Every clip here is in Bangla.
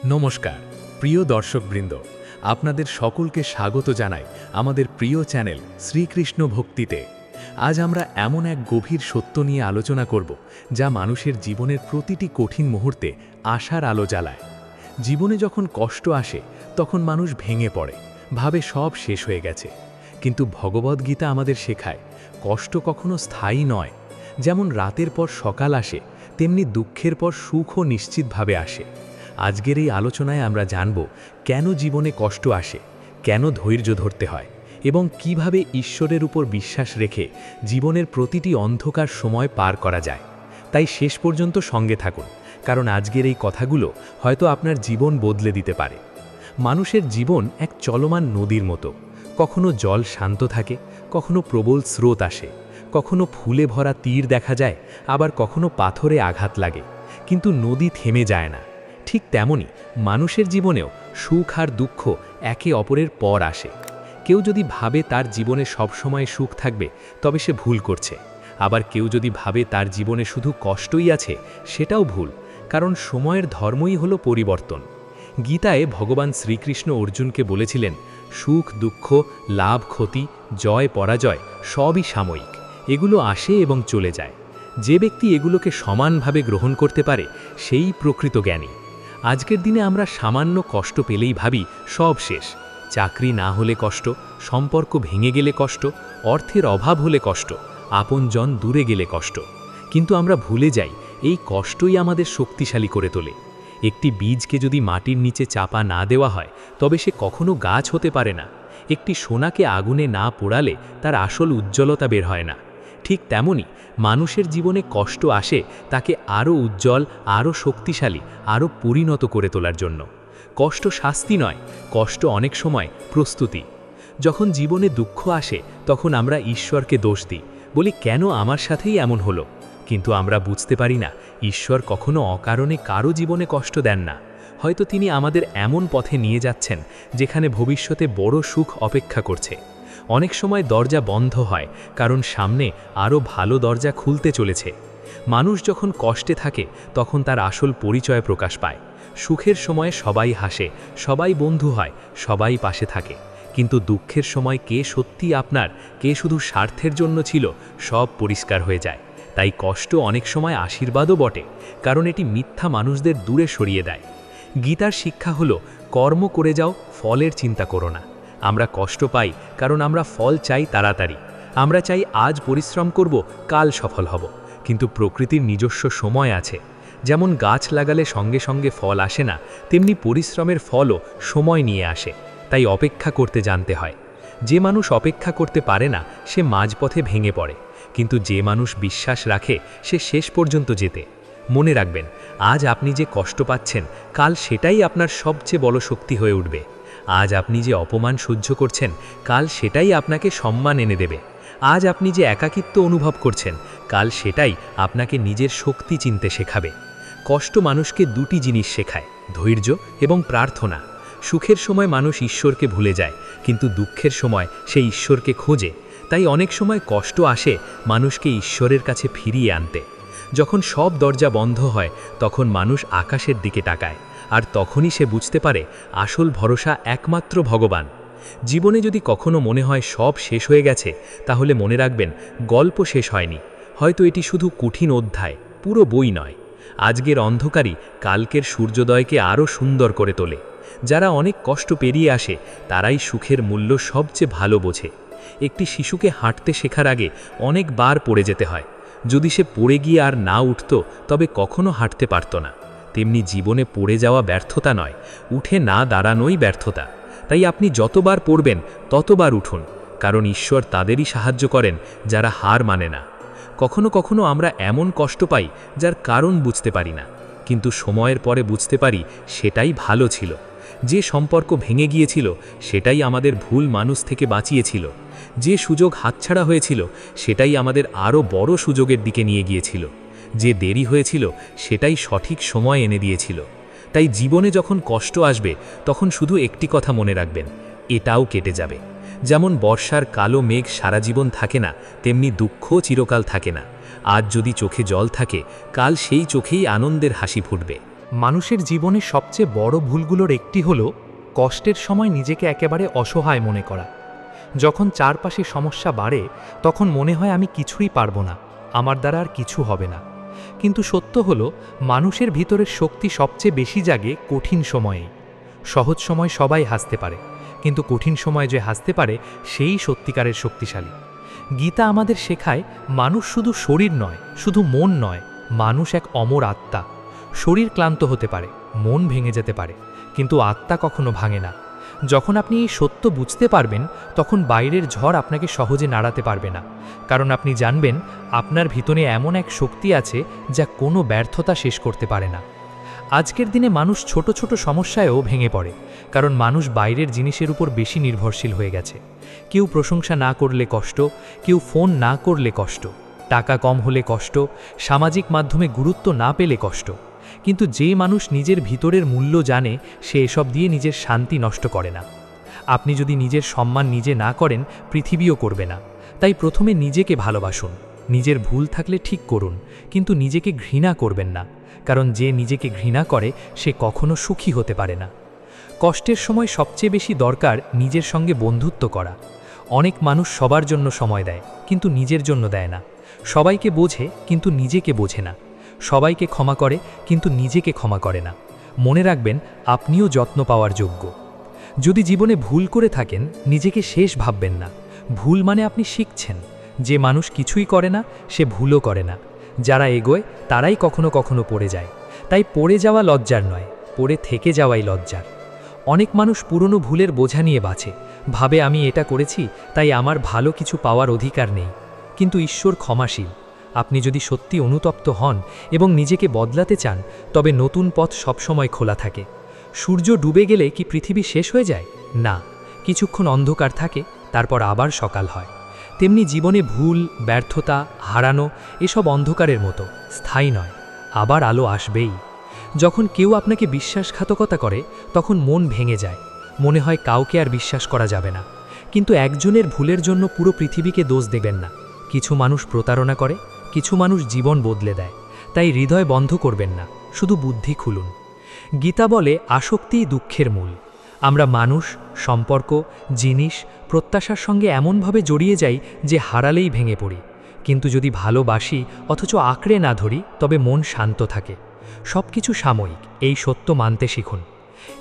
নমস্কার প্রিয় দর্শকবৃন্দ, আপনাদের সকলকে স্বাগত জানাই আমাদের প্রিয় চ্যানেল শ্রীকৃষ্ণ ভক্তিতে। আজ আমরা এমন এক গভীর সত্য নিয়ে আলোচনা করব যা মানুষের জীবনের প্রতিটি কঠিন মুহূর্তে আশার আলো জ্বালায়। জীবনে যখন কষ্ট আসে তখন মানুষ ভেঙে পড়ে, ভাবে সব শেষ হয়ে গেছে। কিন্তু ভগবদ্গীতা আমাদের শেখায় কষ্ট কখনো স্থায়ী নয়। যেমন রাতের পর সকাল আসে, তেমনি দুঃখের পর সুখও নিশ্চিতভাবে আসে। আজকের এই আলোচনায় আমরা জানব কেন জীবনে কষ্ট আসে, কেন ধৈর্য ধরতে হয় এবং কিভাবে ঈশ্বরের উপর বিশ্বাস রেখে জীবনের প্রতিটি অন্ধকার সময় পার করা যায়। তাই শেষ পর্যন্ত সঙ্গে থাকুন, কারণ আজকের এই কথাগুলো হয়তো আপনার জীবন বদলে দিতে পারে। মানুষের জীবন এক চলমান নদীর মতো। কখনো জল শান্ত থাকে, কখনো প্রবল স্রোত আসে, কখনো ফুলে ভরা তীর দেখা যায়, আবার কখনো পাথরে আঘাত লাগে, কিন্তু নদী থেমে যায় না। ঠিক তেমনি মানুষের জীবনেও সুখ আর দুঃখ একে অপরের পর আসে। কেউ যদি ভাবে তার জীবনে সবসময় সুখ থাকবে, তবে সে ভুল করছে। আবার কেউ যদি ভাবে তার জীবনে শুধু কষ্টই আছে, সেটাও ভুল, কারণ সময়ের ধর্মই হলো পরিবর্তন। গীতায় ভগবান শ্রীকৃষ্ণ অর্জুনকে বলেছিলেন, সুখ দুঃখ, লাভ ক্ষতি, জয় পরাজয় সবই সাময়িক, এগুলো আসে এবং চলে যায়। যে ব্যক্তি এগুলোকে সমানভাবে গ্রহণ করতে পারে, সেই প্রকৃত জ্ঞানী। আজকের দিনে আমরা সামান্য কষ্ট পেলেই ভাবি সব শেষ। চাকরি না হলে কষ্ট, সম্পর্ক ভেঙে গেলে কষ্ট, অর্থের অভাব হলে কষ্ট, আপনজন দূরে গেলে কষ্ট। কিন্তু আমরা ভুলে যাই এই কষ্টই আমাদের শক্তিশালী করে তোলে। একটি বীজকে যদি মাটির নিচে চাপা না দেওয়া হয়, তবে সে কখনো গাছ হতে পারে না। একটি সোনাকে আগুনে না পোড়ালে তার আসল উজ্জ্বলতা বের হয় না। ঠিক তেমনি মানুষের জীবনে কষ্ট আসে তাকে আরও উজ্জ্বল, আরও শক্তিশালী, আরও পরিণত করে তোলার জন্য। কষ্ট শাস্তি নয়, কষ্ট অনেক সময় প্রস্তুতি। যখন জীবনে দুঃখ আসে তখন আমরা ঈশ্বরকে দোষ দিই, বলি কেন আমার সাথেই এমন হলো। কিন্তু আমরা বুঝতে পারি না, ঈশ্বর কখনো অকারণে কারো জীবনে কষ্ট দেন না। হয়তো তিনি আমাদের এমন পথে নিয়ে যাচ্ছেন যেখানে ভবিষ্যতে বড় সুখ অপেক্ষা করছে। অনেক সময় দরজা বন্ধ হয় কারণ সামনে আরও ভালো দরজা খুলতে চলেছে। মানুষ যখন কষ্টে থাকে তখন তার আসল পরিচয় প্রকাশ পায়। সুখের সময়ে সবাই হাসে, সবাই বন্ধু হয়, সবাই পাশে থাকে। কিন্তু দুঃখের সময় কে সত্যি আপনার, কে শুধু স্বার্থের জন্য ছিল, সব পরিষ্কার হয়ে যায়। তাই কষ্ট অনেক সময় আশীর্বাদও বটে, কারণ এটি মিথ্যা মানুষদের দূরে সরিয়ে দেয়। গীতার শিক্ষা হলো, কর্ম করে যাও, ফলের চিন্তা করো না। আমরা কষ্ট পাই কারণ আমরা ফল চাই তাড়াতাড়ি। আমরা চাই আজ পরিশ্রম করব, কাল সফল হব। কিন্তু প্রকৃতির নিজস্ব সময় আছে। যেমন গাছ লাগালে সঙ্গে সঙ্গে ফল আসে না, তেমনি পরিশ্রমের ফলও সময় নিয়ে আসে। তাই অপেক্ষা করতে জানতে হয়। যে মানুষ অপেক্ষা করতে পারে না, সে মাঝপথে ভেঙে পড়ে। কিন্তু যে মানুষ বিশ্বাস রাখে, সে শেষ পর্যন্ত জেতে। মনে রাখবেন, আজ আপনি যে কষ্ট পাচ্ছেন, কাল সেটাই আপনার সবচেয়ে বড় শক্তি হয়ে উঠবে। আজ আপনি যে অপমান সহ্য করছেন, কাল সেটাই আপনাকে সম্মান এনে দেবে। আজ আপনি যে একাকিত্ব অনুভব করছেন, কাল সেটাই আপনাকে নিজের শক্তি চিনতে শেখাবে। কষ্ট মানুষকে দুটি জিনিস শেখায়, ধৈর্য এবং প্রার্থনা। সুখের সময় মানুষ ঈশ্বরকে ভুলে যায়, কিন্তু দুঃখের সময় সে ঈশ্বরকে খোঁজে। তাই অনেক সময় কষ্ট আসে মানুষকে ঈশ্বরের কাছে ফিরিয়ে আনতে। যখন সব দরজা বন্ধ হয়, তখন মানুষ আকাশের দিকে তাকায়, আর তখনই সে বুঝতে পারে আসল ভরসা একমাত্র ভগবান। জীবনে যদি কখনো মনে হয় সব শেষ হয়ে গেছে, তাহলে মনে রাখবেন গল্প শেষ হয়নি। হয়তো এটি শুধু কঠিন অধ্যায়, পুরো বই নয়। আজকের অন্ধকারই কালকের সূর্যোদয়কে আরও সুন্দর করে তোলে। যারা অনেক কষ্ট পেরিয়ে আসে, তারাই সুখের মূল্য সবচেয়ে ভালো বোঝে। একটি শিশুকে হাঁটতে শেখার আগে অনেকবার পড়ে যেতে হয়। যদি সে পড়ে গিয়ে আর না উঠত, তবে কখনো হাঁটতে পারত না। তেমনি জীবনে পড়ে যাওয়া ব্যর্থতা নয়, উঠে না দাঁড়ানোই ব্যর্থতা। তাই আপনি যতবার পড়বেন ততবার উঠুন, কারণ ঈশ্বর তাদেরই সাহায্য করেন যারা হার মানে না। কখনো কখনো আমরা এমন কষ্ট পাই যার কারণ বুঝতে পারি না, কিন্তু সময়ের পরে বুঝতে পারি সেটাই ভালো ছিল। যে সম্পর্ক ভেঙে গিয়েছিল, সেটাই আমাদের ভুল মানুষ থেকে বাঁচিয়েছিল। যে সুযোগ হাতছাড়া হয়েছিল, সেটাই আমাদের আরও বড় সুযোগের দিকে নিয়ে গিয়েছিল। যে দেরি হয়েছিল, সেটাই সঠিক সময় এনে দিয়েছিল। তাই জীবনে যখন কষ্ট আসবে, তখন শুধু একটি কথা মনে রাখবেন, এটাও কেটে যাবে। যেমন বর্ষার কালো মেঘ সারা জীবন থাকে না, তেমনি দুঃখও চিরকাল থাকে না। আজ যদি চোখে জল থাকে, কাল সেই চোখেই আনন্দের হাসি ফুটবে। মানুষের জীবনে সবচেয়ে বড় ভুলগুলোর একটি হলো কষ্টের সময় নিজেকে একেবারে অসহায় মনে করা। যখন চারপাশে সমস্যা বাড়ে তখন মনে হয় আমি কিছুই পারবো না, আমার দ্বারা আর কিছু হবে না। কিন্তু সত্য হলো মানুষের ভিতরের শক্তি সবচেয়ে বেশি জাগে কঠিন সময়েই। সহজ সময় সবাই হাসতে পারে, কিন্তু কঠিন সময় যে হাসতে পারে সেই সত্যিকারের শক্তিশালী। গীতা আমাদের শেখায় মানুষ শুধু শরীর নয়, শুধু মন নয়, মানুষ এক অমর আত্মা। শরীর ক্লান্ত হতে পারে, মন ভেঙে যেতে পারে, কিন্তু আত্মা কখনো ভাঙে না। যখন আপনি এই সত্য বুঝতে পারবেন তখন বাইরের ঝড় আপনাকে সহজে নাড়াতে পারবে না, কারণ আপনি জানবেন আপনার ভিতরে এমন এক শক্তি আছে যা কোনো ব্যর্থতা শেষ করতে পারে না। আজকের দিনে মানুষ ছোট ছোট সমস্যায়ও ভেঙে পড়ে, কারণ মানুষ বাইরের জিনিসের উপর বেশি নির্ভরশীল হয়ে গেছে। কেউ প্রশংসা না করলে কষ্ট, কেউ ফোন না করলে কষ্ট, টাকা কম হলে কষ্ট, সামাজিক মাধ্যমে গুরুত্ব না পেলে কষ্ট। কিন্তু যে মানুষ নিজের ভিতরের মূল্য জানে সে এসব দিয়ে নিজের শান্তি নষ্ট করে না। আপনি যদি নিজের সম্মান নিজে না করেন পৃথিবীও করবে না। তাই প্রথমে নিজেকে ভালোবাসুন, নিজের ভুল থাকলে ঠিক করুন, কিন্তু নিজেকে ঘৃণা করবেন না, কারণ যে নিজেকে ঘৃণা করে সে কখনো সুখী হতে পারে না। কষ্টের সময় সবচেয়ে বেশি দরকার নিজের সঙ্গে বন্ধুত্ব করা। অনেক মানুষ সবার জন্য সময় দেয় কিন্তু নিজের জন্য দেয় না। সবাইকে বোঝে কিন্তু নিজেকে বোঝে না। সবাইকে ক্ষমা করে কিন্তু নিজেকে ক্ষমা করে না। মনে রাখবেন আপনিও যত্ন পাওয়ার যোগ্য। যদি জীবনে ভুল করে থাকেন নিজেকে শেষ ভাববেন না। ভুল মানে আপনি শিখছেন। যে মানুষ কিছুই করে না সে ভুলও করে না। যারা এগোয় তারাই কখনো কখনো পড়ে যায়। তাই পড়ে যাওয়া লজ্জার নয়, পড়ে থেকে যাওয়াই লজ্জার। অনেক মানুষ পুরনো ভুলের বোঝা নিয়ে বাঁচে, ভাবে আমি এটা করেছি তাই আমার ভালো কিছু পাওয়ার অধিকার নেই। কিন্তু ঈশ্বর ক্ষমাশীল। আপনি যদি সত্যি অনুতপ্ত হন এবং নিজেকে বদলাতে চান তবে নতুন পথ সবসময় খোলা থাকে। সূর্য ডুবে গেলে কি পৃথিবী শেষ হয়ে যায়? না, কিছুক্ষণ অন্ধকার থাকে, তারপর আবার সকাল হয়। তেমনি জীবনে ভুল, ব্যর্থতা, হারানো এসব অন্ধকারের মতো, স্থায়ী নয়, আবার আলো আসবেই। যখন কেউ আপনাকে বিশ্বাসঘাতকতা করে তখন মন ভেঙে যায়, মনে হয় কাউকে আর বিশ্বাস করা যাবে না। কিন্তু একজনের ভুলের জন্য পুরো পৃথিবীকে দোষ দেবেন না। কিছু মানুষ প্রতারণা করে, কিছু মানুষ জীবন বদলে দেয়। তাই হৃদয় বন্ধ করবেন না, শুধু বুদ্ধি খুলুন। গীতা বলে আসক্তিই দুঃখের মূল। আমরা মানুষ, সম্পর্ক, জিনিস, প্রত্যাশার সঙ্গে এমনভাবে জড়িয়ে যাই যে হারালেই ভেঙে পড়ি। কিন্তু যদি ভালোবাসি অথচ আঁকড়ে না ধরি তবে মন শান্ত থাকে। সব কিছু সাময়িক, এই সত্য মানতে শিখুন।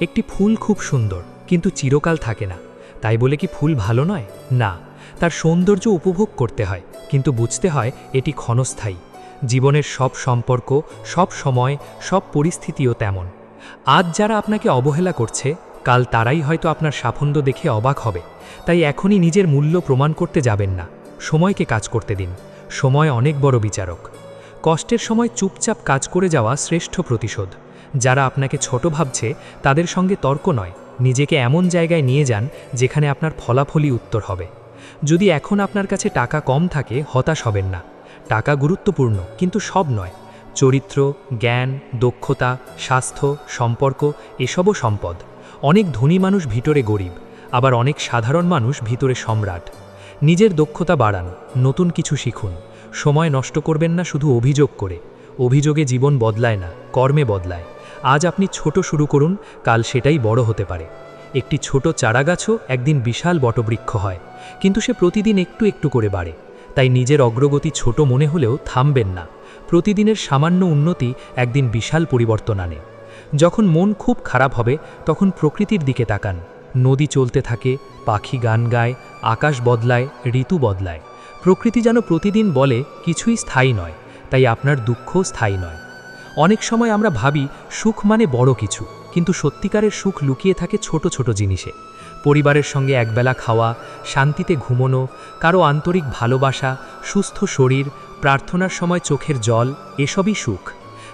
একটি ফুল খুব সুন্দর কিন্তু চিরকাল থাকে না। তাই বলে কি ফুল ভালো নয়? না, তার সৌন্দর্য উপভোগ করতে হয়, কিন্তু বুঝতে হয় এটি ক্ষণস্থায়ী। জীবনের সব সম্পর্ক, সব সময়, সব পরিস্থিতিও তেমন। আজ যারা আপনাকে অবহেলা করছে কাল তারাই হয়তো আপনার সাফল্য দেখে অবাক হবে। তাই এখনই নিজের মূল্য প্রমাণ করতে যাবেন না, সময়কে কাজ করতে দিন। সময় অনেক বড় বিচারক। কষ্টের সময় চুপচাপ কাজ করে যাওয়া শ্রেষ্ঠ প্রতিশোধ। যারা আপনাকে ছোট ভাবছে তাদের সঙ্গে তর্ক নয়, নিজেকে এমন জায়গায় নিয়ে যান যেখানে আপনার ফলাফলই উত্তর হবে। যদি এখন আপনার কাছে টাকা কম থাকে হতাশ হবেন না। টাকা গুরুত্বপূর্ণ কিন্তু সব নয়। চরিত্র, জ্ঞান, দক্ষতা, স্বাস্থ্য, সম্পর্ক এসবও সম্পদ। অনেক ধনী মানুষ ভিতরে গরিব, আবার অনেক সাধারণ মানুষ ভিতরে সম্রাট। নিজের দক্ষতা বাড়ান, নতুন কিছু শিখুন। সময় নষ্ট করবেন না শুধু অভিযোগ করে। অভিযোগে জীবন বদলায় না, কর্মে বদলায়। আজ আপনি ছোট শুরু করুন, কাল সেটাই বড় হতে পারে। একটি ছোট চারাগাছও একদিন বিশাল বটবৃক্ষ হয়, কিন্তু সে প্রতিদিন একটু একটু করে বাড়ে। তাই নিজের অগ্রগতি ছোট মনে হলেও থামবেন না। প্রতিদিনের সামান্য উন্নতি একদিন বিশাল পরিবর্তন আনে। যখন মন খুব খারাপ হবে তখন প্রকৃতির দিকে তাকান। নদী চলতে থাকে, পাখি গান গায়, আকাশ বদলায়, ঋতু বদলায়। প্রকৃতি যেন প্রতিদিন বলে কিছুই স্থায়ী নয়, তাই আপনার দুঃখ স্থায়ী নয়। অনেক সময় আমরা ভাবি সুখ মানে বড় কিছু, কিন্তু সত্যিকারের সুখ লুকিয়ে থাকে ছোট ছোট জিনিসে। পরিবারের সঙ্গে একবেলা খাওয়া, শান্তিতে ঘুমোনো, কারো আন্তরিক ভালোবাসা, সুস্থ শরীর, প্রার্থনার সময় চোখের জল, এসবই সুখ।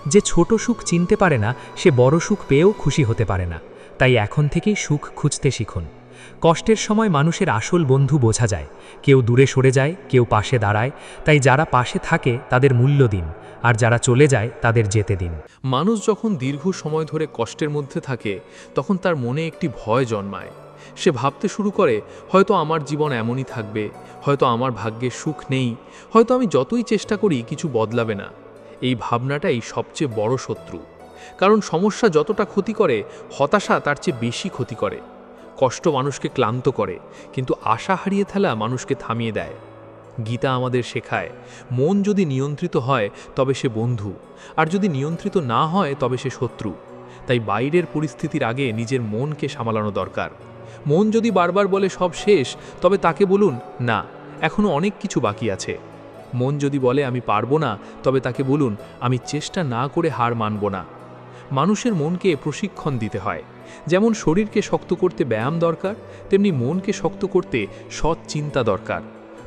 যে ছোট সুখ চিনতে পারে না সে বড় সুখ পেয়েও খুশি হতে পারে না। তাই এখন থেকেই সুখ খুঁজতে শিখুন। কষ্টের সময় মানুষের আসল বন্ধু বোঝা যায়। কেউ দূরে সরে যায়, কেউ পাশে দাঁড়ায়। তাই যারা পাশে থাকে তাদের মূল্য দিন, আর যারা চলে যায় তাদের যেতে দিন। মানুষ যখন দীর্ঘ সময় ধরে কষ্টের মধ্যে থাকে তখন তার মনে একটি ভয় জন্মায়। সে ভাবতে শুরু করে হয়তো আমার জীবন এমনই থাকবে, হয়তো আমার ভাগ্যে সুখ নেই, হয়তো আমি যতই চেষ্টা করি কিছু বদলাবে না। এই ভাবনাটাই সবচেয়ে বড় শত্রু। কারণ সমস্যা যতটা ক্ষতি করে, হতাশা তার চেয়ে বেশি ক্ষতি করে। কষ্ট মানুষকে ক্লান্ত করে, কিন্তু আশা হারিয়ে ফেলা মানুষকে থামিয়ে দেয়। গীতা আমাদের শেখায়, মন যদি নিয়ন্ত্রিত হয় তবে সে বন্ধু, আর যদি নিয়ন্ত্রিত না হয় তবে সে শত্রু। তাই বাইরের পরিস্থিতির আগে নিজের মনকে সামলানো দরকার। মন যদি বারবার বলে সব শেষ, তবে তাকে বলুন, না, এখনো অনেক কিছু বাকি আছে। মন যদি বলে আমি পারবো না, তবে তাকে বলুন, আমি চেষ্টা না করে হার মানব না। মানুষের মনকে প্রশিক্ষণ দিতে হয়। যেমন শরীরকে শক্ত করতে ব্যায়াম দরকার, তেমনি মনকে শক্ত করতে সৎ চিন্তা দরকার।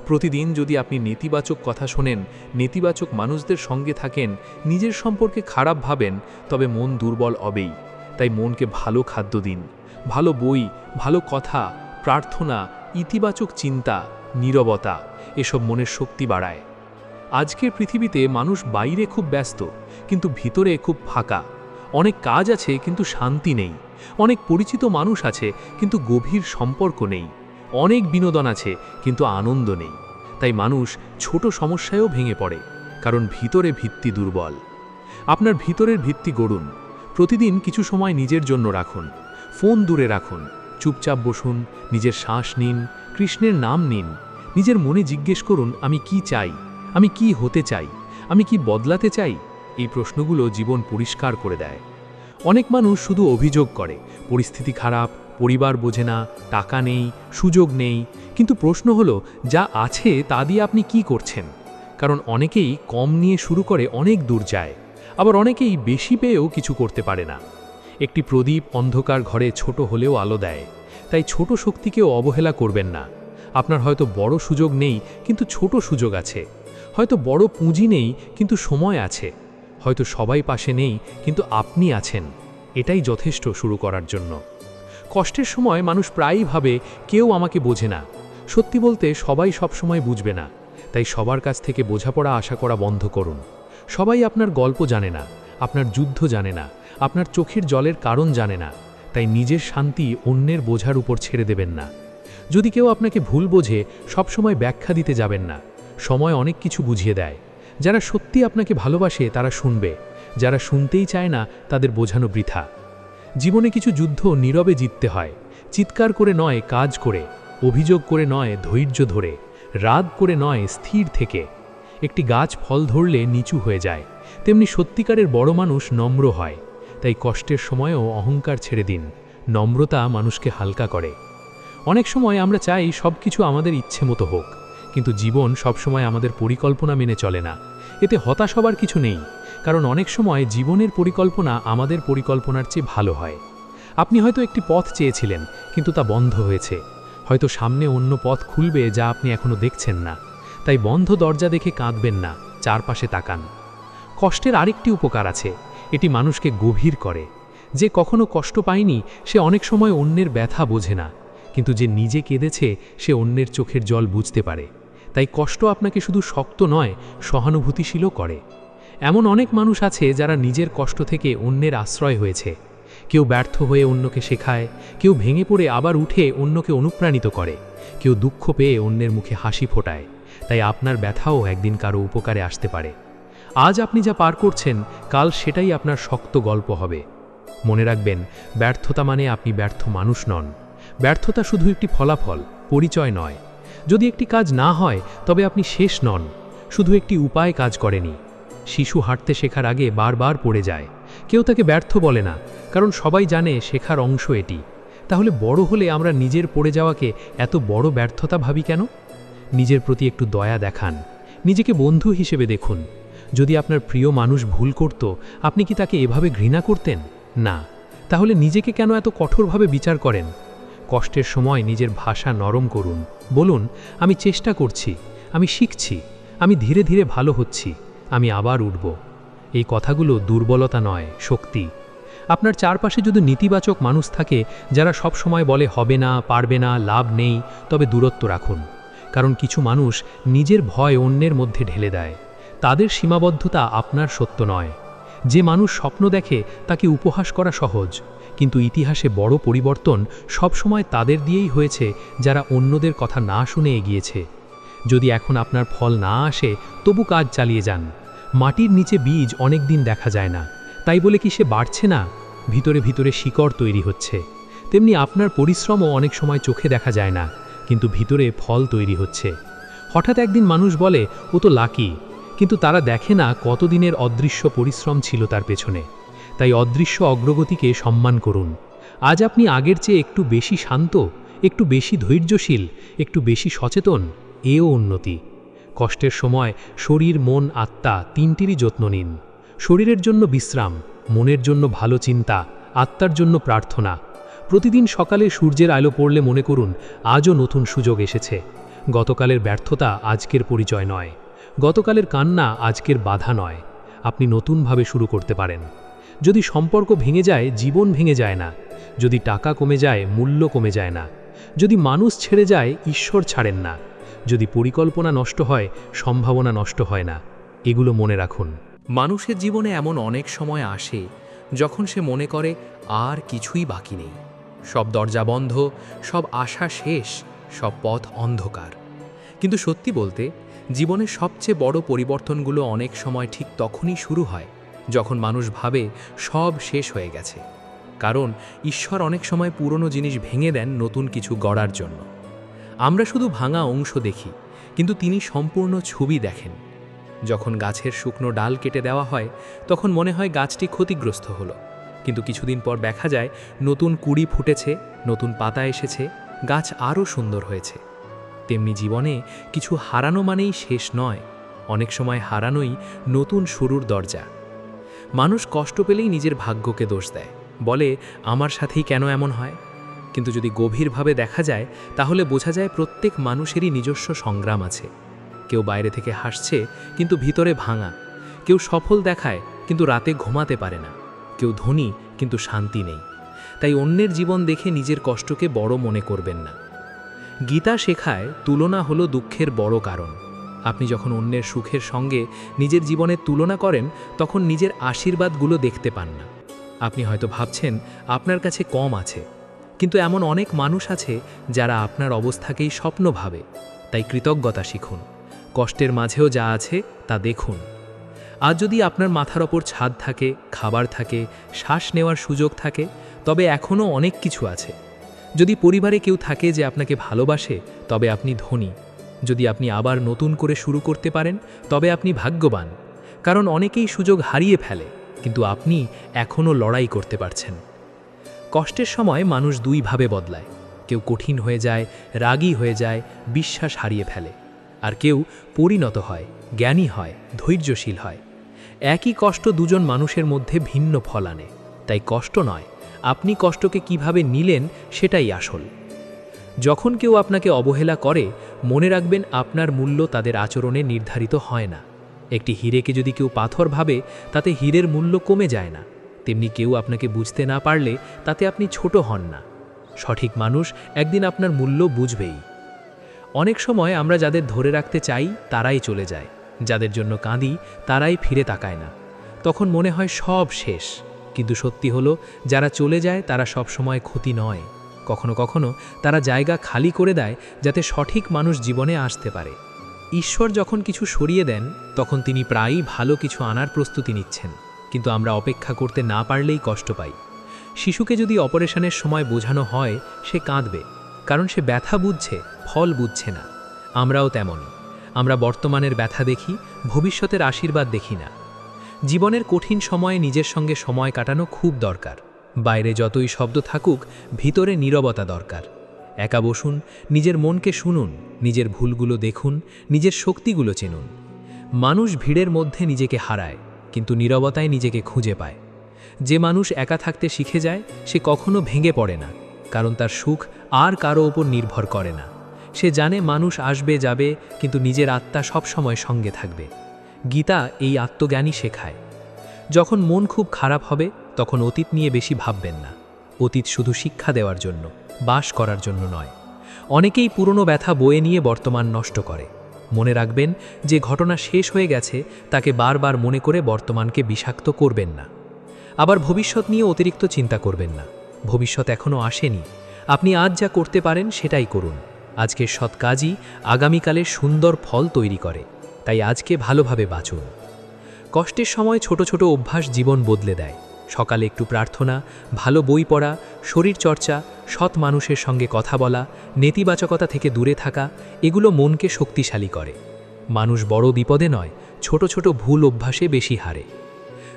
প্রতিদিন যদি আপনি নেতিবাচক কথা শোনেন, নেতিবাচক মানুষদের সঙ্গে থাকেন, নিজের সম্পর্কে খারাপ ভাবেন, তবে মন দুর্বল হবেই। তাই মনকে ভালো খাদ্য দিন, ভালো বই, ভালো কথা, প্রার্থনা, ইতিবাচক চিন্তা, নীরবতা, এসব মনের শক্তি বাড়ায়। আজকের পৃথিবীতে মানুষ বাইরে খুব ব্যস্ত, কিন্তু ভিতরে খুব ফাঁকা। অনেক কাজ আছে কিন্তু শান্তি নেই, অনেক পরিচিত মানুষ আছে কিন্তু গভীর সম্পর্ক নেই, অনেক বিনোদন আছে কিন্তু আনন্দ নেই। তাই মানুষ ছোট সমস্যায়ও ভেঙে পড়ে, কারণ ভিতরে ভিত্তি দুর্বল। আপনার ভিতরের ভিত্তি গড়ুন। প্রতিদিন কিছু সময় নিজের জন্য রাখুন, ফোন দূরে রাখুন, চুপচাপ বসুন, নিজের শ্বাস নিন, কৃষ্ণের নাম নিন। নিজের মনে জিজ্ঞেস করুন, আমি কি চাই, আমি কি হতে চাই, আমি কি বদলাতে চাই। এই প্রশ্নগুলো জীবন পরিষ্কার করে দেয়। অনেক মানুষ শুধু অভিযোগ করে, পরিস্থিতি খারাপ, পরিবার বোঝে না, টাকা নেই, সুযোগ নেই। কিন্তু প্রশ্ন হলো, যা আছে তা দিয়ে আপনি কি করছেন? কারণ অনেকেই কম নিয়ে শুরু করে অনেক দূর যায়, আবার অনেকেই বেশি পেয়েও কিছু করতে পারে না। একটি প্রদীপ অন্ধকার ঘরে ছোট হলেও আলো দেয়। তাই ছোট শক্তিকেও অবহেলা করবেন না। আপনার হয়তো বড় সুযোগ নেই, কিন্তু ছোট সুযোগ আছে। হয়তো বড় পুঁজি নেই, কিন্তু সময় আছে। হয়তো সবাই পাশে নেই, কিন্তু আপনি আছেন। এটাই যথেষ্ট শুরু করার জন্য। কষ্টের সময় মানুষ প্রায়ই ভাবে, কেউ আমাকে বোঝে না। সত্যি বলতে সবাই সবসময় বুঝবে না। তাই সবার কাছ থেকে বোঝাপড়া আশা করা বন্ধ করুন। সবাই আপনার গল্প জানে না, আপনার যুদ্ধ জানে না, আপনার চোখের জলের কারণ জানে না। তাই নিজের শান্তি অন্যের বোঝার উপর ছেড়ে দেবেন না। যদি কেউ আপনাকে ভুল বোঝে, সবসময় ব্যাখ্যা দিতে যাবেন না। সময় অনেক কিছু বুঝিয়ে দেয়। যারা সত্যি আপনাকে ভালোবাসে তারা শুনবে, যারা শুনতেই চায় না তাদের বোঝানো বৃথা। জীবনে কিছু যুদ্ধ নীরবে জিততে হয়, চিৎকার করে নয়, কাজ করে, অভিযোগ করে নয়, ধৈর্য ধরে, রাগ করে নয়, স্থির থেকে। একটি গাছ ফল ধরলে নিচু হয়ে যায়, তেমনি সত্যিকারের বড় মানুষ নম্র হয়। তাই কষ্টের সময়ও অহংকার ছেড়ে দিন। নম্রতা মানুষকে হালকা করে। অনেক সময় আমরা চাই সব কিছু আমাদের ইচ্ছে মতো হোক, কিন্তু জীবন সবসময় আমাদের পরিকল্পনা মেনে চলে না। এতে হতাশ হবার কিছু নেই, কারণ অনেক সময় জীবনের পরিকল্পনা আমাদের পরিকল্পনার চেয়ে ভালো হয়। আপনি হয়তো একটি পথ চেয়েছিলেন, কিন্তু তা বন্ধ হয়েছে। হয়তো সামনে অন্য পথ খুলবে যা আপনি এখনো দেখছেন না। তাই বন্ধ দরজা দেখে কাঁদবেন না, চারপাশে তাকান। কষ্টের আরেকটি উপকার আছে, এটি মানুষকে গভীর করে। যে কখনো কষ্ট পায়নি সে অনেক সময় অন্যের ব্যথা বোঝে না, কিন্তু যে নিজে কেঁদেছে সে অন্যের চোখের জল বুঝতে পারে। তাই কষ্ট আপনাকে শুধু শক্ত নয়, সহানুভূতিশীলও করে। এমন অনেক মানুষ আছে যারা নিজের কষ্ট থেকে অন্যের আশ্রয় হয়েছে। কেউ ব্যর্থ হয়ে অন্যকে শেখায়, কেউ ভেঙে পড়ে আবার উঠে অন্যকে অনুপ্রাণিত করে, কেউ দুঃখ পেয়ে অন্যের মুখে হাসি ফোটায়। তাই আপনার ব্যথাও একদিন কারো উপকারে আসতে পারে। আজ আপনি যা পার করছেন, কাল সেটাই আপনার শক্ত গল্প হবে। মনে রাখবেন, ব্যর্থতা মানে আপনি ব্যর্থ মানুষ নন। ব্যর্থতা শুধু একটি ফলাফল, পরিচয় নয়। যদি একটি কাজ না হয় তবে আপনি শেষ নন, শুধু একটি উপায় কাজ করেনি। শিশু হাঁটতে শেখার আগে বারবার পড়ে যায়, কেউ তাকে ব্যর্থ বলে না, কারণ সবাই জানে শেখার অংশ এটি। তাহলে বড় হলে আমরা নিজের পড়ে যাওয়াকে এত বড় ব্যর্থতা ভাবি কেন? নিজের প্রতি একটু দয়া দেখান, নিজেকে বন্ধু হিসেবে দেখুন। যদি আপনার প্রিয় মানুষ ভুল করত, আপনি কি তাকে এভাবে ঘৃণা করতেন? না। তাহলে নিজেকে কেন এত কঠোরভাবে বিচার করেন? কষ্টের সময় নিজের ভাষা নরম করুন। বলুন, আমি চেষ্টা করছি, আমি শিখছি, আমি ধীরে ধীরে ভালো হচ্ছি, আমি আবার উঠব। এই কথাগুলো দুর্বলতা নয়, শক্তি। আপনার চারপাশে যদি নেতিবাচক মানুষ থাকে যারা সব সময় বলে হবে না, পারবে না, লাভ নেই, তবে দূরত্ব রাখুন। কারণ কিছু মানুষ নিজের ভয় অন্যের মধ্যে ঢেলে দেয়। তাদের সীমাবদ্ধতা আপনার সত্য নয়। যে মানুষ স্বপ্ন দেখে তাকে উপহাস করা সহজ, কিন্তু ইতিহাসে বড় পরিবর্তন সবসময় তাদের দিয়েই হয়েছে যারা অন্যদের কথা না শুনে এগিয়েছে। যদি এখন আপনার ফল না আসে, তবু কাজ চালিয়ে যান। মাটির নিচে বীজ অনেক দিন দেখা যায় না, তাই বলে কি সে বাড়ছে না? ভিতরে ভিতরে শিকড় তৈরি হচ্ছে। তেমনি আপনার পরিশ্রমও অনেক সময় চোখে দেখা যায় না, কিন্তু ভিতরে ফল তৈরি হচ্ছে। হঠাৎ একদিন মানুষ বলে, ও তো লাকি, কিন্তু তারা দেখে না কতদিনের অদৃশ্য পরিশ্রম ছিল তার পেছনে। তাই অদৃশ্য অগ্রগতিকে সম্মান করুন। আজ আপনি আগের চেয়ে একটু বেশি শান্ত, একটু বেশি ধৈর্যশীল, একটু বেশি সচেতন, এও উন্নতি। কষ্টের সময় শরীর, মন, আত্মা তিনটিরই যত্ন নিন। শরীরের জন্য বিশ্রাম, মনের জন্য ভালো চিন্তা, আত্মার জন্য প্রার্থনা। প্রতিদিন সকালে সূর্যের আলো পড়লে মনে করুন, আজও নতুন সুযোগ এসেছে। গতকালের ব্যর্থতা আজকের পরিচয় নয়, গতকালের কান্না আজকের বাধা নয়। আপনি নতুনভাবে শুরু করতে পারেন। যদি সম্পর্ক ভেঙে যায়, জীবন ভেঙে যায় না। যদি টাকা কমে যায়, মূল্য কমে যায় না। যদি মানুষ ছেড়ে যায়, ঈশ্বর ছাড়েন না। যদি পরিকল্পনা নষ্ট হয়, সম্ভাবনা নষ্ট হয় না। এগুলো মনে রাখুন। মানুষের জীবনে এমন অনেক সময় আসে যখন সে মনে করে আর কিছুই বাকি নেই। সব দরজা বন্ধ, সব আশা শেষ, সব পথ অন্ধকার। কিন্তু সত্যি বলতে, জীবনের সবচেয়ে বড় পরিবর্তনগুলো অনেক সময় ঠিক তখনই শুরু হয় যখন মানুষ ভাবে সব শেষ হয়ে গেছে। কারণ ঈশ্বর অনেক সময় পুরনো জিনিস ভেঙে দেন নতুন কিছু গড়ার জন্য। আমরা শুধু ভাঙা অংশ দেখি, কিন্তু তিনি সম্পূর্ণ ছবি দেখেন। যখন গাছের শুকনো ডাল কেটে দেওয়া হয়, তখন মনে হয় গাছটি ক্ষতিগ্রস্ত হলো, কিন্তু কিছুদিন পর দেখা যায় নতুন কুঁড়ি ফুটেছে, নতুন পাতা এসেছে, গাছ আরও সুন্দর হয়েছে। তেমনি জীবনে কিছু হারানো মানেই শেষ নয়, অনেক সময় হারানোই নতুন শুরুর দরজা। মানুষ কষ্ট পেলেই নিজের ভাগ্যকে দোষ দেয়, বলে আমার সাথেই কেন এমন হয়। কিন্তু যদি গভীরভাবে দেখা যায়, তাহলে বোঝা যায় প্রত্যেক মানুষেরই নিজস্ব সংগ্রাম আছে। কেউ বাইরে থেকে হাসছে কিন্তু ভিতরে ভাঙা, কেউ সফল দেখায় কিন্তু রাতে ঘুমাতে পারে না, কেউ ধনী কিন্তু শান্তি নেই। তাই অন্যের জীবন দেখে নিজের কষ্টকে বড় মনে করবেন না। গীতা শেখায় তুলনা হলো দুঃখের বড় কারণ। আপনি যখন অন্যের সুখের সঙ্গে নিজের জীবনের তুলনা করেন, তখন নিজের আশীর্বাদগুলো দেখতে পান না। আপনি হয়তো ভাবছেন আপনার কাছে কম আছে, কিন্তু এমন অনেক মানুষ আছে যারা আপনার অবস্থাকেই স্বপ্ন ভাবে। তাই কৃতজ্ঞতা শিখুন, কষ্টের মাঝেও যা আছে তা দেখুন। আজ যদি আপনার মাথার ওপর ছাদ থাকে, খাবার থাকে, শ্বাস নেওয়ার সুযোগ থাকে, তবে এখনও অনেক কিছু আছে। যদি পরিবারে কেউ থাকে যে আপনাকে ভালোবাসে, তবে আপনি ধনী। যদি আপনি আবার নতুন করে শুরু করতে পারেন, তবে আপনি ভাগ্যবান। কারণ অনেকেই সুযোগ হারিয়ে ফেলে, কিন্তু আপনি এখনও লড়াই করতে পারছেন। কষ্টের সময় মানুষ দুইভাবে বদলায়। কেউ কঠিন হয়ে যায়, রাগী হয়ে যায়, বিশ্বাস হারিয়ে ফেলে। আর কেউ পরিণত হয়, জ্ঞানী হয়, ধৈর্যশীল হয়। একই কষ্ট দুজন মানুষের মধ্যে ভিন্ন ফল আনে। তাই কষ্ট নয়, আপনি কষ্টকে কিভাবে নিলেন সেটাই আসল। যখন কেউ আপনাকে অবহেলা করে, মনে রাখবেন আপনার মূল্য তাদের আচরণে নির্ধারিত হয় না। একটি হীরেকে যদি কেউ পাথর ভাবে, তাতে হীরের মূল্য কমে যায় না। তেমনি কেউ আপনাকে বুঝতে না পারলে তাতে আপনি ছোট হন না। সঠিক মানুষ একদিন আপনার মূল্য বুঝবেই। অনেক সময় আমরা যাদের ধরে রাখতে চাই তারাই চলে যায়, যাদের জন্য কাঁদি তারাই ফিরে তাকায় না। তখন মনে হয় সব শেষ। কিন্তু সত্যি হলো, যারা চলে যায় তারা সব সময় ক্ষতি নয়। কখনো কখনো তারা জায়গা খালি করে দেয় যাতে সঠিক মানুষ জীবনে আসতে পারে। ঈশ্বর যখন কিছু সরিয়ে দেন, তখন তিনি প্রায়ই ভালো কিছু আনার প্রস্তুতি নিচ্ছেন, কিন্তু আমরা অপেক্ষা করতে না পারলেই কষ্ট পাই। শিশুকে যদি অপারেশনের সময় বোঝানো হয়, সে কাঁদবে, কারণ সে ব্যথা বুঝছে, ফল বুঝছে না। আমরাও তেমনই। আমরা বর্তমানের ব্যথা দেখি, ভবিষ্যতের আশীর্বাদ দেখি না। জীবনের কঠিন সময়ে নিজের সঙ্গে সময় কাটানো খুব দরকার। বাইরে যতই শব্দ থাকুক, ভিতরে নীরবতা দরকার। একা বসুন, নিজের মনকে শুনুন, নিজের ভুলগুলো দেখুন, নিজের শক্তিগুলো চিনুন। মানুষ ভিড়ের মধ্যে নিজেকে হারায়, কিন্তু নীরবতায় নিজেকে খুঁজে পায়। যে মানুষ একা থাকতে শিখে যায়, সে কখনো ভেঙে পড়ে না, কারণ তার সুখ আর কারো ওপর নির্ভর করে না। সে জানে মানুষ আসবে যাবে, কিন্তু নিজের আত্মা সবসময় সঙ্গে থাকবে। গীতা এই আত্মজ্ঞানই শেখায়। যখন মন খুব খারাপ হবে, তখন অতীত নিয়ে বেশি ভাববেন না। অতীত শুধু শিক্ষা দেওয়ার জন্য, বাস করার জন্য নয়। অনেকেই পুরনো ব্যথা বয়ে নিয়ে বর্তমান নষ্ট করে। মনে রাখবেন, যে ঘটনা শেষ হয়ে গেছে তাকে বারবার মনে করে বর্তমানকে বিষাক্ত করবেন না। আবার ভবিষ্যৎ নিয়ে অতিরিক্ত চিন্তা করবেন না। ভবিষ্যৎ এখনও আসেনি। আপনি আজ যা করতে পারেন সেটাই করুন। আজকের সৎ কাজই আগামীকালের সুন্দর ফল তৈরি করে। তাই আজকে ভালোভাবে বাঁচুন। কষ্টের সময় ছোট ছোট অভ্যাস জীবন বদলে দেয়। সকালে একটু প্রার্থনা, ভালো বই পড়া, শরীর চর্চা, সৎ মানুষের সঙ্গে কথা বলা, নেতিবাচকতা থেকে দূরে থাকা, এগুলো মনকে শক্তিশালী করে। মানুষ বড় বিপদে নয়, ছোট ছোট ভুল অভ্যাসে বেশি হারে।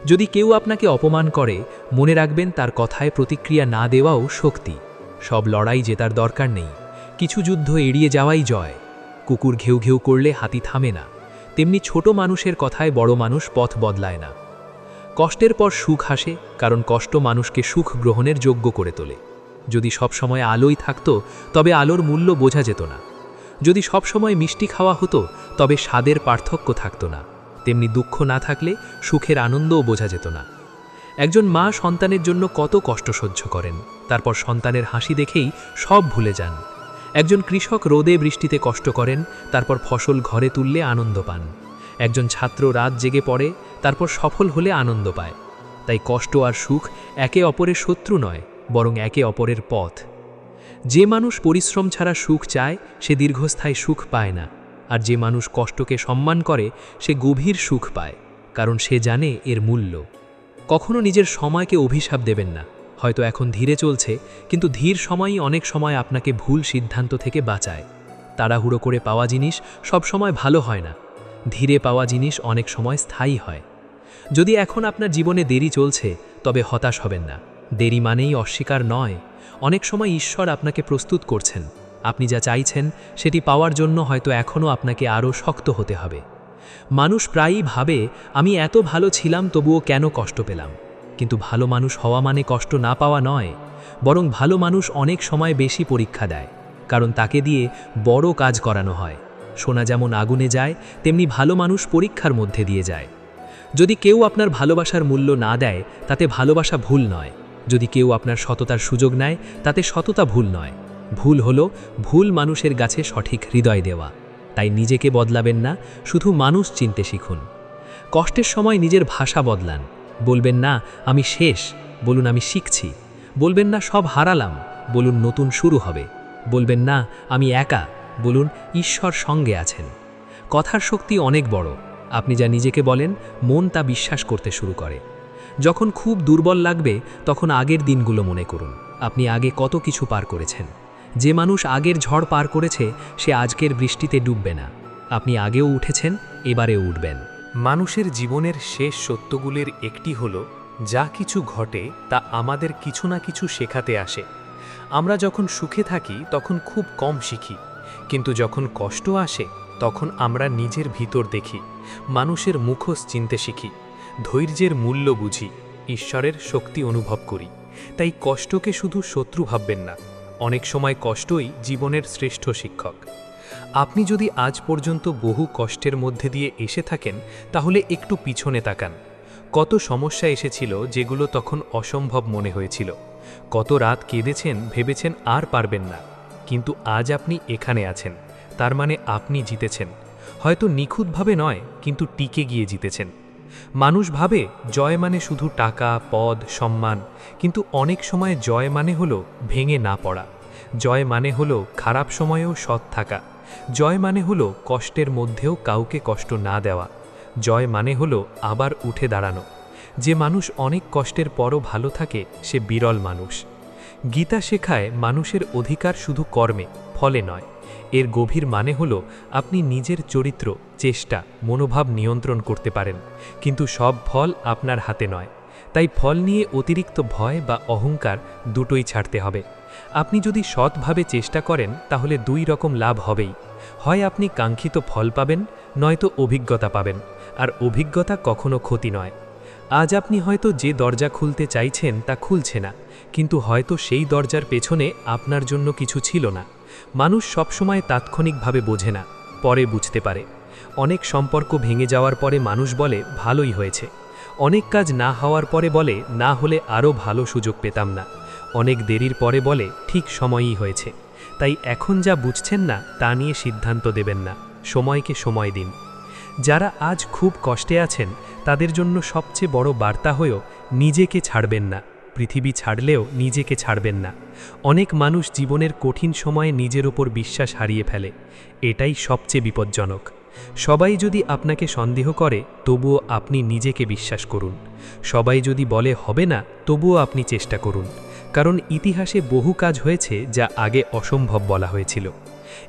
যদি কেউ আপনাকে অপমান করে, মনে রাখবেন তার কথায় প্রতিক্রিয়া না দেওয়াও শক্তি। সব লড়াই জেতার দরকার নেই, কিছু যুদ্ধ এড়িয়ে যাওয়াই জয়। কুকুর ঘেউ ঘেউ করলে হাতি থামে না, তেমনি ছোট মানুষের কথায় বড় মানুষ পথ বদলায় না। কষ্টের পর সুখ আসে, কারণ কষ্ট মানুষকে সুখ গ্রহণের যোগ্য করে তোলে। যদি সবসময় আলোই থাকতো, তবে আলোর মূল্য বোঝা যেত না। যদি সবসময় মিষ্টি খাওয়া হতো, তবে স্বাদের পার্থক্য থাকতো না। তেমনি দুঃখ না থাকলে সুখের আনন্দও বোঝা যেত না। একজন মা সন্তানের জন্য কত কষ্ট সহ্য করেন, তারপর সন্তানের হাসি দেখেই সব ভুলে যান। একজন কৃষক রোদে বৃষ্টিতে কষ্ট করেন, তারপর ফসল ঘরে তুললে আনন্দ পান। একজন ছাত্র রাত জেগে পড়ে, তারপর সফল হলে আনন্দ পায়। তাই কষ্ট আর সুখ একে অপরের শত্রু নয়, বরং একে অপরের পথ। যে মানুষ পরিশ্রম ছাড়া সুখ চায়, সে দীর্ঘস্থায়ী সুখ পায় না। আর যে মানুষ কষ্টকে সম্মান করে, সে গভীর সুখ পায়, কারণ সে জানে এর মূল্য। কখনো নিজের সময়কে অভিশাপ দেবেন না। হয়তো এখন ধীরে চলছে, কিন্তু ধীর সময়ই অনেক সময় আপনাকে ভুল সিদ্ধান্ত থেকে বাঁচায়। তাড়াহুড়ো করে পাওয়া জিনিস সব সময় ভালো হয় না, ধীরে পাওয়া জিনিস অনেক সময় স্থায়ী হয়। যদি এখন আপনার জীবনে দেরি চলছে, তবে হতাশ হবেন না। দেরি মানেই অস্বীকার নয়। অনেক সময় ঈশ্বর আপনাকে প্রস্তুত করছেন। আপনি যা চাইছেন সেটি পাওয়ার জন্য হয়তো এখনও আপনাকে আরও শক্ত হতে হবে। মানুষ প্রায়ই ভাবে, আমি এত ভালো ছিলাম তবুও কেন কষ্ট পেলাম। কিন্তু ভালো মানুষ হওয়া মানে কষ্ট না পাওয়া নয়, বরং ভালো মানুষ অনেক সময় বেশি পরীক্ষা দেয়, কারণ তাকে দিয়ে বড় কাজ করানো হয়। সোনা যেমন আগুনে যায়, তেমনি ভালো মানুষ পরীক্ষার মধ্যে দিয়ে যায়। যদি কেউ আপনার ভালোবাসার মূল্য না দেয়, তাতে ভালোবাসা ভুল নয়। যদি কেউ আপনার সততার সুযোগ নেয়, তাতে সততা ভুল নয়। ভুল হলো ভুল মানুষের কাছে সঠিক হৃদয় দেওয়া। তাই নিজেকে বদলাবেন না, শুধু মানুষ চিনতে শিখুন। কষ্টের সময় নিজের ভাষা বদলান। বলবেন না আমি শেষ, বলুন আমি শিখছি। বলবেন না সব হারালাম, বলুন নতুন শুরু হবে। বলবেন না আমি একা, বলুন ঈশ্বর সঙ্গে আছেন। কথার শক্তি অনেক বড়। আপনি যা নিজেকে বলেন, মন তা বিশ্বাস করতে শুরু করে। যখন খুব দুর্বল লাগবে, তখন আগের দিনগুলো মনে করুন। আপনি আগে কত কিছু পার করেছেন। যে মানুষ আগের ঝড় পার করেছে, সে আজকের বৃষ্টিতে ডুববে না। আপনি আগেও উঠেছেন, এবারেও উঠবেন। মানুষের জীবনের শেষ সত্যগুলির একটি হলো, যা কিছু ঘটে তা আমাদের কিছু না কিছু শেখাতে আসে। আমরা যখন সুখে থাকি তখন খুব কম শিখি, কিন্তু যখন কষ্ট আসে তখন আমরা নিজের ভিতর দেখি, মানুষের মুখোশ চিনতে শিখি, ধৈর্যের মূল্য বুঝি, ঈশ্বরের শক্তি অনুভব করি। তাই কষ্টকে শুধু শত্রু ভাববেন না, অনেক সময় কষ্টই জীবনের শ্রেষ্ঠ শিক্ষক। আপনি যদি আজ পর্যন্ত বহু কষ্টের মধ্যে দিয়ে এসে থাকেন, তাহলে একটু পিছনে তাকান। কত সমস্যা এসেছিল যেগুলো তখন অসম্ভব মনে হয়েছিল। কত রাত কেঁদেছেন, ভেবেছেন আর পারবেন না, কিন্তু আজ আপনি এখানে আছেন, তার মানে আপনি জিতেছেন। হয়তো নিখুঁতভাবে নয়, কিন্তু টিকে গিয়ে জিতেছেন। মানুষ ভাবে জয় মানে শুধু টাকা, পদ, সম্মান, কিন্তু অনেক সময় জয় মানে হলো ভেঙে না পড়া। জয় মানে হলো খারাপ সময়েও সৎ থাকা। জয় মানে হলো কষ্টের মধ্যেও কাউকে কষ্ট না দেওয়া। জয় মানে হলো আবার উঠে দাঁড়ানো। যে মানুষ অনেক কষ্টের পরও ভালো থাকে, সে বিরল মানুষ। গীতা শেখায় মানুষের অধিকার শুধু কর্মে, ফলে নয়। এর গভীর মানে হলো আপনি নিজের চরিত্র, চেষ্টা, মনোভাব নিয়ন্ত্রণ করতে পারেন, কিন্তু সব ফল আপনার হাতে নয়। তাই ফল নিয়ে অতিরিক্ত ভয় বা অহংকার দুটোই ছাড়তে হবে। আপনি যদি সৎভাবে চেষ্টা করেন, তাহলে দুই রকম লাভ হবেই। হয় আপনি কাঙ্ক্ষিত ফল পাবেন, নয়তো অভিজ্ঞতা পাবেন, আর অভিজ্ঞতা কখনো ক্ষতি নয়। আজ আপনি হয়তো যে দরজা খুলতে চাইছেন তা খুলছে না, কিন্তু হয়তো সেই দরজার পেছনে আপনার জন্য কিছু ছিল না। মানুষ সবসময় তাৎক্ষণিকভাবে বোঝে না, পরে বুঝতে পারে। অনেক সম্পর্ক ভেঙে যাওয়ার পরে মানুষ বলে ভালোই হয়েছে। অনেক কাজ না হওয়ার পরে বলে না হলে আরও ভালো সুযোগ পেতাম না। অনেক দেরির পরে বলে ঠিক সময়ই হয়েছে। তাই এখন যা বুঝছেন না তা নিয়ে সিদ্ধান্ত দেবেন না, সময়কে সময় দিন। যারা আজ খুব কষ্টে আছেন, তাদের জন্য সবচেয়ে বড় বার্তা হয়েও নিজেকে ছাড়বেন না। পৃথিবী ছাড়লেও নিজেকে ছাড়বেন না। অনেক মানুষ জীবনের কঠিন সময়ে নিজের ওপর বিশ্বাস হারিয়ে ফেলে, এটাই সবচেয়ে বিপজ্জনক। সবাই যদি আপনাকে সন্দেহ করে তবুও আপনি নিজেকে বিশ্বাস করুন। সবাই যদি বলে হবে না, তবুও আপনি চেষ্টা করুন, কারণ ইতিহাসে বহু কাজ হয়েছে যা আগে অসম্ভব বলা হয়েছিল।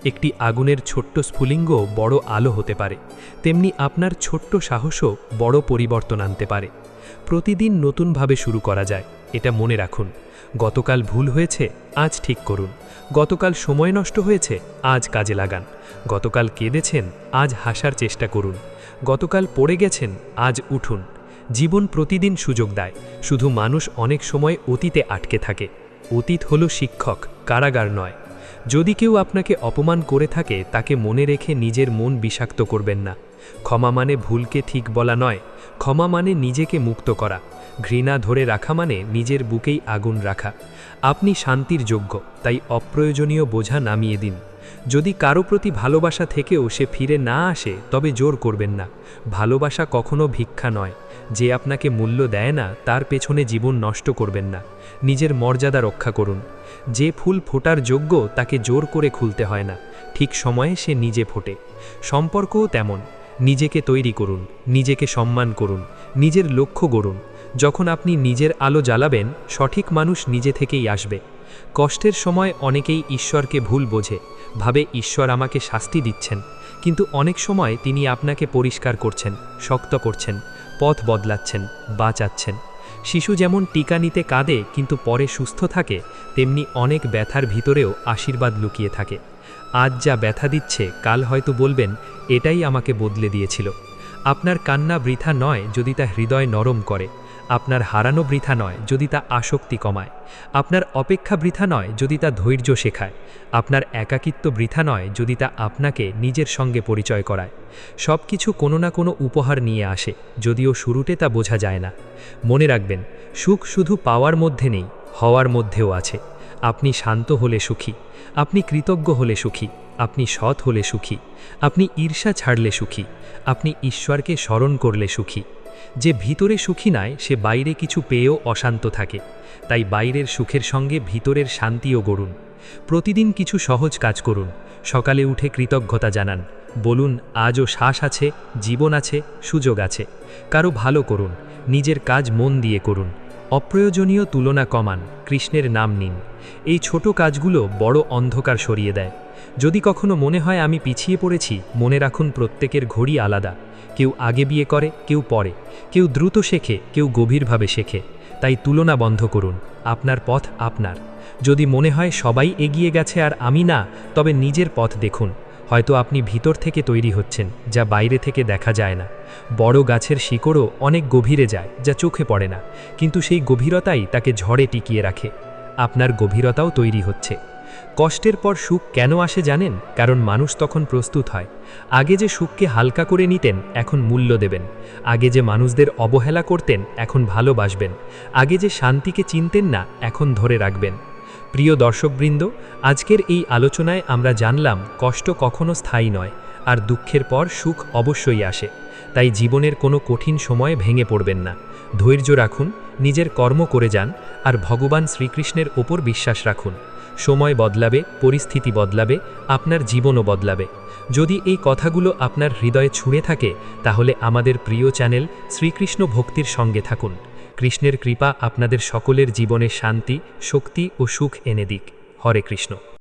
একটি আগুনের ছোট্ট স্ফুলিঙ্গ বড় আলো হতে পারে, তেমনি আপনার ছোট্ট সাহসও বড় পরিবর্তন আনতে পারে। প্রতিদিন নতুনভাবে শুরু করা যায়, এটা মনে রাখুন। গতকাল ভুল হয়েছে, আজ ঠিক করুন। গতকাল সময় নষ্ট হয়েছে, আজ কাজে লাগান। গতকাল কেঁদেছেন, আজ হাসার চেষ্টা করুন। গতকাল পড়ে গেছেন, আজ উঠুন। জীবন প্রতিদিন সুযোগ দেয়, শুধু মানুষ অনেক সময় অতীতে আটকে থাকে। অতীত হলো শিক্ষক, কারাগার নয়। যদি কেউ আপনাকে অপমান করে থাকে, তাকে মনে রেখে নিজের মন বিষাক্ত করবেন না। ক্ষমা মানে ভুলকে ঠিক বলা নয়, ক্ষমা মানে নিজেকে মুক্ত করা। ঘৃণা ধরে রাখা মানে নিজের বুকেই আগুন রাখা। আপনি শান্তির যোগ্য, তাই অপ্রয়োজনীয় বোঝা নামিয়ে দিন। যদি কারো প্রতি ভালোবাসা থেকেও সে ফিরে না আসে, তবে জোর করবেন না। ভালোবাসা কখনো ভিক্ষা নয়। যে আপনাকে মূল্য দেয় না, তার পেছনে জীবন নষ্ট করবেন না। নিজের মর্যাদা রক্ষা করুন। যে ফুল ফোটার যোগ্য, তাকে জোর করে খুলতে হয় না, ঠিক সময়ে সে নিজে ফোটে। সম্পর্কও তেমন। নিজেকে তৈরি করুন, নিজেকে সম্মান করুন, নিজের লক্ষ্য গড়ুন। যখন আপনি নিজের আলো জ্বালাবেন, সঠিক মানুষ নিজে থেকেই আসবে। কষ্টের সময় অনেকেই ঈশ্বরকে ভুল বোঝে, ভাবে ঈশ্বর আমাকে শাস্তি দিচ্ছেন, কিন্তু অনেক সময় তিনি আপনাকে পরিষ্কার করছেন, শক্ত করছেন, পথ বদলাচ্ছেন, বাঁচাচ্ছেন। শিশু যেমন টিকা নিতে কাঁদে কিন্তু পরে সুস্থ থাকে, তেমনি অনেক ব্যথার ভিতরেও আশীর্বাদ লুকিয়ে থাকে। আজ যা ব্যথা দিচ্ছে, কাল হয়তো বলবেন এটাই আমাকে বদলে দিয়েছিল। আপনার কান্না বৃথা নয় যদি তা হৃদয় নরম করে। আপনার হারানো বৃথা নয় যদি তা আসক্তি কমায়। আপনার অপেক্ষা বৃথা নয় যদি তা ধৈর্য শেখায়। আপনার একাকিত্ব বৃথা নয় যদি তা আপনাকে নিজের সঙ্গে পরিচয় করায়। সব কিছু কোনো না কোনো উপহার নিয়ে আসে, যদিও শুরুতে তা বোঝা যায় না। মনে রাখবেন, সুখ শুধু পাওয়ার মধ্যে নেই, হওয়ার মধ্যেও আছে। আপনি শান্ত হলে সুখী, আপনি কৃতজ্ঞ হলে সুখী, আপনি সৎ হলে সুখী, আপনি ঈর্ষা ছাড়লে সুখী, আপনি ঈশ্বরকে স্মরণ করলে সুখী। যে ভিতরে সুখী নয়, সে বাইরে কিছু পেয়েও অশান্ত থাকে। তাই বাইরের সুখের সঙ্গে ভিতরের শান্তিও গড়ুন। প্রতিদিন কিছু সহজ কাজ করুন। সকালে উঠে কৃতজ্ঞতা জানান, বলুন আজও শ্বাস আছে, জীবন আছে, সুযোগ আছে। কারো ভালো করুন, নিজের কাজ মন দিয়ে করুন। অপ্রয়োজনীয় তুলনা কমান, কৃষ্ণের নাম নিন। এই ছোট কাজগুলো বড় অন্ধকার সরিয়ে দেয়। যদি কখনো মনে হয় আমি পিছিয়ে পড়েছি, মনে রাখুন প্রত্যেকের ঘড়ি আলাদা। কেউ আগে বিয়ে করে, কেউ পরে, কেউ দ্রুত শেখে, কেউ গভীরভাবে শেখে। তাই তুলনা বন্ধ করুন, আপনার পথ আপনার। যদি মনে হয় সবাই এগিয়ে গেছে আর আমি না, তবে নিজের পথ দেখুন। হয়তো আপনি ভিতর থেকে তৈরি হচ্ছেন, যা বাইরে থেকে দেখা যায় না। বড় গাছের শিকড়ও অনেক গভীরে যায়, যা চোখে পড়ে না, কিন্তু সেই গভীরতাই তাকে ঝড়ে টিকিয়ে রাখে। আপনার গভীরতাও তৈরি হচ্ছে। কষ্টের পর সুখ কেন আসে জানেন? কারণ মানুষ তখন প্রস্তুত হয়। আগে যে সুখকে হালকা করে নিতেন, এখন মূল্য দেবেন। আগে যে মানুষদের অবহেলা করতেন, এখন ভালোবাসবেন। আগে যে শান্তিকে চিনতেন না, এখন ধরে রাখবেন। প্রিয় দর্শকবৃন্দ, আজকের এই আলোচনায় আমরা জানলাম কষ্ট কখনো স্থায়ী নয়, আর দুঃখের পর সুখ অবশ্যই আসে। তাই জীবনের কোনো কঠিন সময়ে ভেঙে পড়বেন না। ধৈর্য রাখুন, নিজের কর্ম করে যান, আর ভগবান শ্রীকৃষ্ণের ওপর বিশ্বাস রাখুন। সময় বদলাবে, পরিস্থিতি বদলাবে, আপনার জীবনও বদলাবে। যদি এই কথাগুলো আপনার হৃদয়ে ছুঁয়ে থাকে, তাহলে আমাদের প্রিয় চ্যানেল শ্রীকৃষ্ণ ভক্তির সঙ্গে থাকুন। কৃষ্ণের কৃপা আপনাদের সকলের জীবনে শান্তি, শক্তি ও সুখ এনে দিক। হরে কৃষ্ণ।